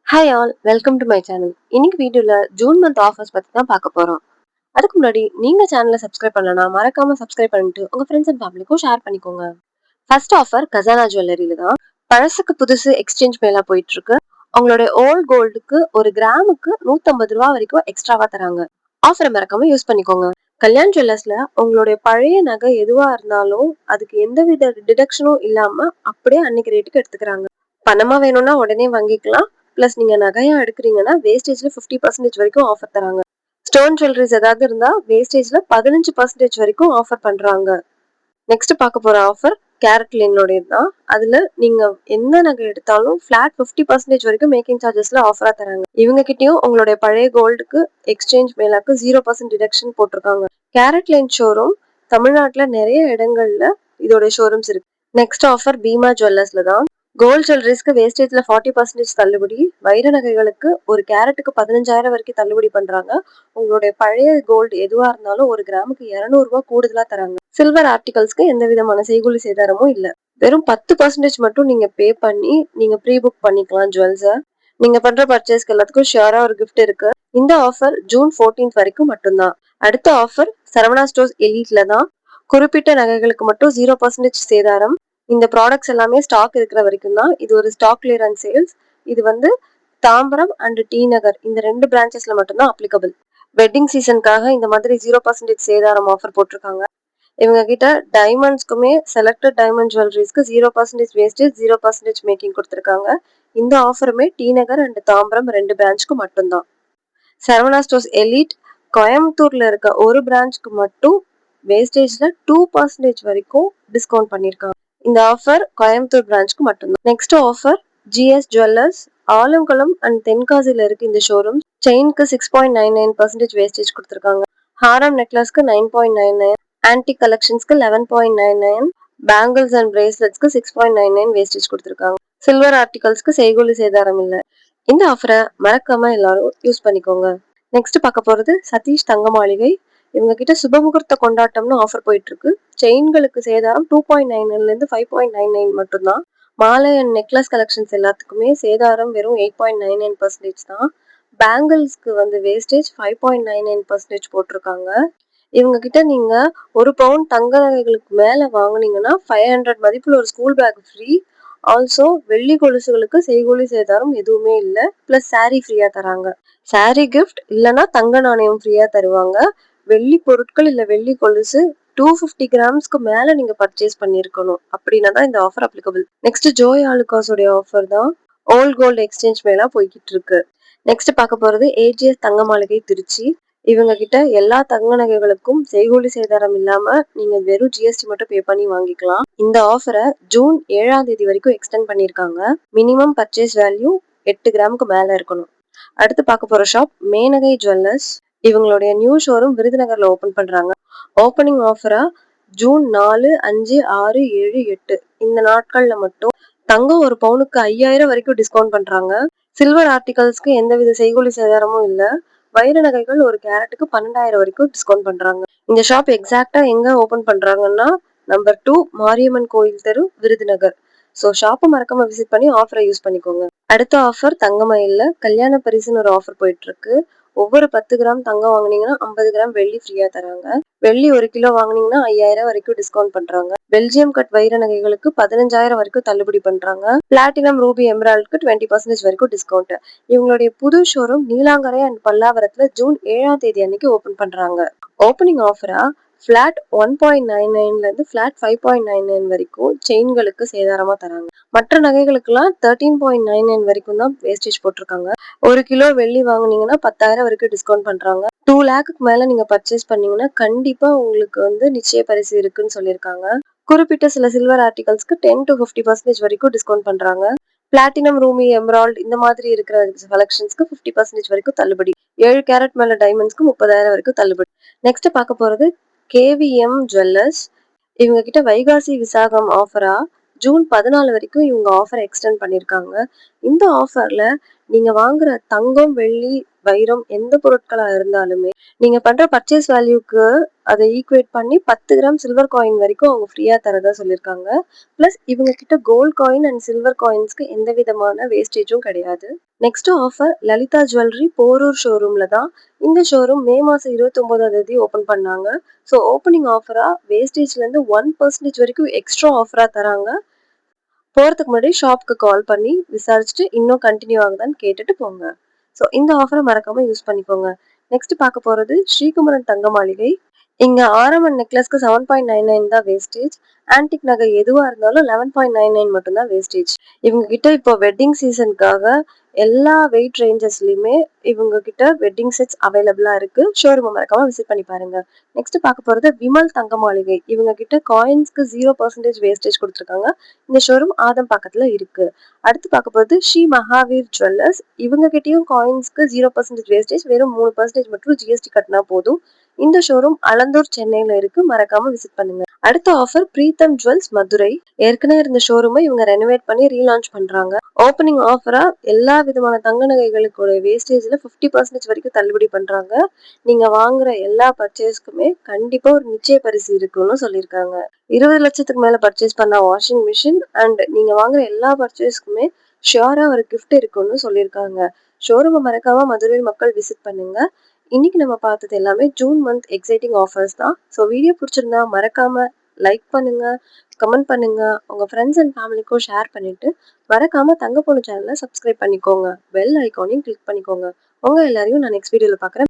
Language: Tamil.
Hi all, welcome to my channel. இன்னைக்கு வீடியோல ஜூன் மந்த் ஆஃபர்ஸ் பத்தி தான் பார்க்க போறோம். அதுக்கு முன்னாடி நீங்க சேனலை சப்ஸ்கிரைப் பண்ணலனா மறக்காம சப்ஸ்கிரைப் பண்ணிட்டு உங்க ஃப்ரெண்ட்ஸ் அண்ட் ஃபேமிலிக்கும் ஷேர் பண்ணிக்கோங்க. ஃபர்ஸ்ட் ஆஃபர் கசானா ஜுவல்லரியில தான். பழசுக்கு புதுசு எக்ஸ்சேஞ்ச் மேலா போயிட்டு இருக்கு. உங்களுடைய ஓல்ட் கோல்டுக்கு ஒரு கிராமுக்கு 150 ரூபா வரைக்கும் எக்ஸ்ட்ராவா தராங்க. ஆஃபரை மறக்காம யூஸ் பண்ணிக்கோங்க. கல்யாண் ஜுவல்லர்ஸ்ல உங்களுடைய பழைய நகை எதுவா இருந்தாலும் அதுக்கு எந்தவித டிடக்ஷனும் இல்லாம அப்படியே அன்னைக்கு ரேட்டுக்கு எடுத்துக்கிறாங்க. பணமா வேணும்னா உடனே வாங்கிக்கலாம். பிளஸ் நீங்க நகையா எடுக்கிறீங்கன்னா வேஸ்டேஜ்ல 50% வரைக்கும் ஆஃபர் தராங்க. ஸ்டோன் ஜுவல்லரிஸ் ஏதாவது இருந்தா வேஸ்டேஜ்ல 15% வரைக்கும் ஆஃபர் பண்றாங்க. நெக்ஸ்ட் பார்க்க போற ஆஃபர் கேரட் லைனோட தான். அதுல நீங்க எந்த நகை எடுத்தாலும் பிளாட் 50% வரைக்கும் மேக்கிங் சார்ஜஸ்ல ஆஃபரா தராங்க. இவங்க கிட்டயும் உங்களுடைய பழைய கோல்டுக்கு எக்ஸ்சேஞ்ச் மேலாக்கு 0% டிடக்ஷன் போட்டிருக்காங்க. கேரட் லைன் ஷோரூம் தமிழ்நாட்டுல நிறைய இடங்கள்ல இதோட ஷோரூம்ஸ் இருக்கு. நெக்ஸ்ட் ஆஃபர் பீமா ஜுவல்லர்ஸ்ல தான். கோல்ட் ஜுவல்லரிஸ்க்கு வேஸ்டேஜ்ல 40% தள்ளுபடி, வைர நகைகளுக்கு ஒரு கேரட்டுக்கு 15,000 வரைக்கும் தள்ளுபடி பண்றாங்க. உங்களுடைய பழைய கோல்டு எதுவா இருந்தாலும் ஒரு கிராமுக்கு 200 ரூபாய் கூடுதலா தராங்க. சில்வர் ஆர்டிகல்ஸ்க்கு எந்த விதமான செய்கூலி சேதாரமும் இல்ல. வெறும் 10% மட்டும் நீங்க பே பண்ணி நீங்க ப்ரீ புக் பண்ணிக்கலாம் ஜுவல்ஸ. நீங்க பண்ற பர்ச்சேஸ்க்கு எல்லாத்துக்கும் ஷியரா ஒரு கிஃப்ட் இருக்கு. இந்த ஆஃபர் ஜூன் 14 வரைக்கும் மட்டும்தான். அடுத்த ஆஃபர் சரவணா ஸ்டோர்ஸ் எலீட்ல தான். குறிப்பிட்ட நகைகளுக்கு மட்டும் 0% சேதாரம். இந்த ப்ராடக்ட்ஸ் எல்லாமே ஸ்டாக் இருக்கிற வரைக்கும் தான். இது ஒரு ஸ்டாக் கிளியரன்ஸ் சேல்ஸ். இது வந்து தாம்பரம் அண்ட் டி நகர் இந்த 2 பிரான்ச்சஸ்ல மட்டும்தான் அப்ளிகபிள். வெட்டிங் சீசனுக்காக இந்த மாதிரி 0% சேதாரம் ஆஃபர் போட்டிருக்காங்க. இவங்க கிட்ட டைமண்ட்ஸ்க்குமே செலக்டட் டைமண்ட் ஜுவல்லரிஸ்க்கு 0% வேஸ்டேஜ் 0% மேக்கிங் கொடுத்துருக்காங்க. இந்த ஆஃபருமே டி நகர் அண்ட் தாம்பரம் 2 பிரான்ச்சுக்கு மட்டும்தான். சரவணா ஸ்டோர்ஸ் எலீட் கோயம்புத்தூர்ல இருக்க ஒரு பிரான்ச்சுக்கு மட்டும் வேஸ்டேஜ்ல 2% வரைக்கும் டிஸ்கவுண்ட் பண்ணிருக்காங்க. இந்த ஆஃபர் கோயம்புத்தூர் பிரான்ச்சுக்கு மட்டும்தான். Next offer GS jewellers Alangulam and தென்காசியில இருக்கு இந்த ஷோரூம். செயினுக்கு 6.99% வேஸ்டேஜ் கொடுத்துருக்காங்க. ஹாரம் நெக்லஸ்க்கு 9.99, ஆன்டிக் கலெக்ஷன்ஸ்க்கு 11.99, பேங்கிள்ஸ் அண்ட் பிரேஸ்லெட்ஸ்க்கு 6.99 வேஸ்டேஜ் கொடுத்துருக்காங்க. சில்வர் ஆர்டிகல்ஸ்க்கு செய்கூலி சேதாரம் இல்லை. இந்த ஆஃபரை மறக்காம எல்லாரும் யூஸ் பண்ணிக்கோங்க. நெக்ஸ்ட் பார்க்க போறது சதீஷ் தங்க மாளிகை. இவங்க கிட்ட சுபமுகூர்த்த கொண்டாட்டம்னு ஆஃபர் போயிட்டு இருக்கு. செயின்களுக்கு சேதாரம் 2.99 இருந்து 5.99 மட்டும்தான். மாலை அண்ட் நெக்லஸ் கலெக்ஷன்ஸ் எல்லாத்துக்குமே சேதாரம் வெறும் 8.99% தான். பேங்கிள்ஸ்க்கு வந்து வேஸ்டேஜ் 5.99% போட்டிருக்காங்க. இவங்க கிட்ட நீங்க 1 பவுன் தங்க நகைகளுக்கு மேல வாங்குனீங்கன்னா 500 மதிப்புல ஒரு ஸ்கூல் பேக் ஃப்ரீ. ஆல்சோ வெள்ளி கொலுசுகளுக்கு செய்கூலி சேதாரம் எதுவுமே இல்லை. பிளஸ் சாரி ஃப்ரீயா தராங்க. சாரி கிஃப்ட் இல்லைன்னா தங்க நாணயம் ஃப்ரீயா தருவாங்க. வெள்ளி பொருட்கள் இல்ல வெள்ளி கொலுசு 250 கிராம்ஸ்க்கு மேல நீங்க பர்ச்சேஸ் பண்ணிருக்கணும். அப்படின்னா தான் இந்த ஆஃபர் அப்ளிகபிள். நெக்ஸ்ட் ஜோய் ஆலுகாஸோட ஆஃபர் தான். ஓல்ட் கோல்டு எக்ஸ்சேஞ்ச் மேலா போய்கிட்டு இருக்கு. நெக்ஸ்ட் பார்க்க போறது ஏஜிஎஸ் தங்க மாளிகை திருச்சி. இவங்க கிட்ட எல்லா தங்க நகைகளுக்கும் செய்கூலி சேதாரம் இல்லாம நீங்க வெறும் ஜிஎஸ்டி மட்டும் பே பண்ணி வாங்கிக்கலாம். இந்த ஆஃபரை ஜூன் 7ஆம் தேதி வரைக்கும் எக்ஸ்டெண்ட் பண்ணிருக்காங்க. மினிமம் பர்ச்சேஸ் வேல்யூ 8 கிராமுக்கு மேல இருக்கணும். அடுத்து பார்க்க போற ஷாப் மேனகை ஜுவல்லர்ஸ். இவங்களுடைய நியூ ஷோரூம் விருதுநகர்ல ஓபன் பண்றாங்க. ஓப்பனிங் ஆஃபரா ஜூன் 4, 5, 6, 7, 8 இந்த நாட்கள்ல மட்டும் தங்கம் ஒரு பவுனுக்கு 5000 வரைக்கும் டிஸ்கவுண்ட் பண்றாங்க. சில்வர் ஆர்டிகல்ஸ்க்கு எந்தவித செய்கூலி சேதாரமும் இல்ல. வைர நகைகள் ஒரு கேரட்டுக்கு 12,000 வரைக்கும் டிஸ்கவுண்ட் பண்றாங்க. இந்த ஷாப் எக்ஸாக்டா எங்க ஓபன் பண்றாங்கன்னா நம்பர் 2 மாரியம்மன் கோயில் தெரு விருதுநகர். ஸோ ஷாப்பை மறக்காம விசிட் பண்ணி ஆஃபரை யூஸ் பண்ணிக்கோங்க. அடுத்த ஆஃபர் தங்கமயில்ல கல்யாண பரிசுன்னு ஒரு ஆஃபர் போயிட்டு இருக்கு. ஒவ்வொரு 10 கிராம் தங்கம் வாங்குனீங்கன்னா 50 கிராம் வெள்ளி ஃப்ரீயா தராங்க. வெள்ளி 1 கிலோ வாங்குனீங்கன்னா 5000 வரைக்கும் டிஸ்கவுண்ட் பண்றாங்க. பெல்ஜியம் கட் வைர நகைகளுக்கு 15,000 வரைக்கும் தள்ளுபடி பண்றாங்க. பிளாட்டினம் ரூபி எமரால்டுக்கு 20% வரைக்கும் டிஸ்கவுண்ட். இவங்களுடைய புது ஷோரூம் நீலாங்கரை அண்ட் பல்லாவரத்துல ஜூன் 7ஆம் தேதி அன்னைக்கு ஓபன் பண்றாங்க. ஓப்பனிங் ஆஃபரா பிளாட் 1.99 இருந்து பிளாட் 5.99 வரைக்கும் செயின்களுக்கு சேதாரமா தராங்க. மற்ற நகைகளுக்கெல்லாம் 13.99 வரைக்கும் தான் வேஸ்டேஜ் போட்டிருக்காங்க. 1 கிலோ வெள்ளி வாங்குனீங்கன்னா 10,000 வரைக்கும் டிஸ்கவுண்ட் பண்றாங்க. 2 லேக்குக்கு மேல நீங்க பர்ச்சேஸ் பண்ணீங்கன்னா கண்டிப்பா உங்களுக்கு வந்து நிச்சய பரிசு இருக்குன்னு சொல்லியிருக்காங்க. குறிப்பிட்ட சில சில்வர் ஆர்டிகல்ஸ்க்கு 10 to 50% வரைக்கும் டிஸ்கவுண்ட் பண்றாங்க. பிளாட்டினம் ரூமி எமரால்டு இந்த மாதிரி இருக்கிற கலெக்ஷன்ஸ்க்கு 50% வரைக்கும் தள்ளுபடி. 7 கேரட் மேல டைமண்ட்ஸ்க்கு 30,000 வரைக்கும் தள்ளுபடி. நெக்ஸ்ட் பார்க்க போறது கேவிஎம் ஜுவல்லர்ஸ். இவங்க கிட்ட வைகாசி விசாகம் ஆஃபரா ஜூன் 14 வரைக்கும் இவங்க ஆஃபர் எக்ஸ்டெண்ட் பண்ணிருக்காங்க. இந்த ஆஃபர்ல நீங்க வாங்குற தங்கம் வெள்ளி வைரம் எந்த பொருட்களா இருந்தாலுமே நீங்க பண்ற பர்ச்சேஸ் வேல்யூக்கு அதை ஈக்குவேட் பண்ணி 10 கிராம் சில்வர் காயின் வரைக்கும் அவங்க ஃப்ரீயா தரதா சொல்லியிருக்காங்க. பிளஸ் இவங்க கிட்ட கோல்ட் காயின் அண்ட் சில்வர் காயின்ஸ்க்கு எந்த விதமான வேஸ்டேஜும் கிடையாது. Next offer Lalitha jewellery Porur ஷோரூம்ல தான். இந்த ஷோரூம் மே மாசம் 29ஆம் தேதி ஓபன் பண்ணாங்க. ஸோ ஓப்பனிங் ஆஃபரா வேஸ்டேஜ்ல இருந்து 1% வரைக்கும் எக்ஸ்ட்ரா ஆஃபரா தராங்க. போறதுக்கு முன்னாடி ஷாப்க்கு கால் பண்ணி விசாரிச்சுட்டு இன்னும் கண்டினியூ ஆகுதான்னு கேட்டுட்டு போங்க. ஸோ இந்த ஆஃபரை மறக்காம யூஸ் பண்ணிக்கோங்க. நெக்ஸ்ட் பார்க்க போறது ஸ்ரீகுமரன் தங்க மாளிகை. இங்க ஆரமன் நெக்லஸ்க்கு 7.99 தான் வேஸ்டேஜ். ஆன்டிக் நகை எதுவா இருந்தாலும் 11.99 மட்டும் தான் வேஸ்டேஜ். இவங்க கிட்ட இப்போ வெட்டிங் சீசனுக்காக எல்லா வெயிட் ரேஞ்சஸ்லயுமே இவங்க கிட்ட வெட்டிங் செட்ஸ் அவைலபிளா இருக்கு. ஷோரூம் மறக்காம விசிட் பண்ணி பாருங்க. நெக்ஸ்ட் பார்க்க போறது விமல் தங்க மாளிகை. இவங்க கிட்ட காயின்ஸ்க்கு 0% வேஸ்டேஜ் கொடுத்துருக்காங்க. இந்த ஷோரூம் ஆதம் பக்கத்துல இருக்கு. அடுத்து பார்க்க போறது ஸ்ரீ மகாவீர் ஜுவல்லர்ஸ். இவங்க கிட்டயும் காயின்ஸ்க்கு 0% வேஸ்டேஜ், வெறும் 3% மட்டும் ஜிஎஸ்டி கட்டினா போதும். இந்த ஷோரூம் அலந்தூர் சென்னையில இருக்கு. மறக்காம விசிட் பண்ணுங்க. அடுத்த ஆஃபர் பிரீத்தம் ஜுவல்ஸ் மதுரை. ஏற்கனவே இருந்த ஷோரூமை இவங்க ரெனோவேட் பண்ணி ரீலான்ச் பண்றாங்க. ஓப்பனிங் ஆஃபரா எல்லா விதமான தங்க நகைகளுக்கு வேஸ்டேஜ்ல 50% வரைக்கும் தள்ளுபடி பண்றாங்க. நீங்க வாங்குற எல்லா பர்ச்சேஸ்க்குமே கண்டிப்பா ஒரு நிச்சய பரிசு இருக்குன்னு சொல்லியிருக்காங்க. 20 லட்சத்துக்கு மேல பர்ச்சேஸ் பண்ண வாஷிங் மிஷின் அண்ட் நீங்க வாங்குற எல்லா பர்ச்சேஸ்க்குமே ஷியோரா ஒரு கிஃப்ட் இருக்குன்னு சொல்லியிருக்காங்க. ஷோரூமை மறக்காம மதுரை மக்கள் விசிட் பண்ணுங்க. இன்னைக்கு நம்ம பார்த்தது எல்லாமே ஜூன் மந்த் எக்ஸைட்டிங் ஆஃபர்ஸ் தான். ஸோ வீடியோ பிடிச்சிருந்தா மறக்காம லைக் பண்ணுங்க, கமெண்ட் பண்ணுங்க, உங்க ஃப்ரெண்ட்ஸ் அண்ட் ஃபேமிலிக்கும் ஷேர் பண்ணிட்டு மறக்காம தங்க பொண்ணு சேனலை சப்ஸ்கிரைப் பண்ணிக்கோங்க. பெல் ஐக்கானையும் கிளிக் பண்ணிக்கோங்க. உங்க எல்லாரையும் நான் நெக்ஸ்ட் வீடியோல பார்க்குறேன்.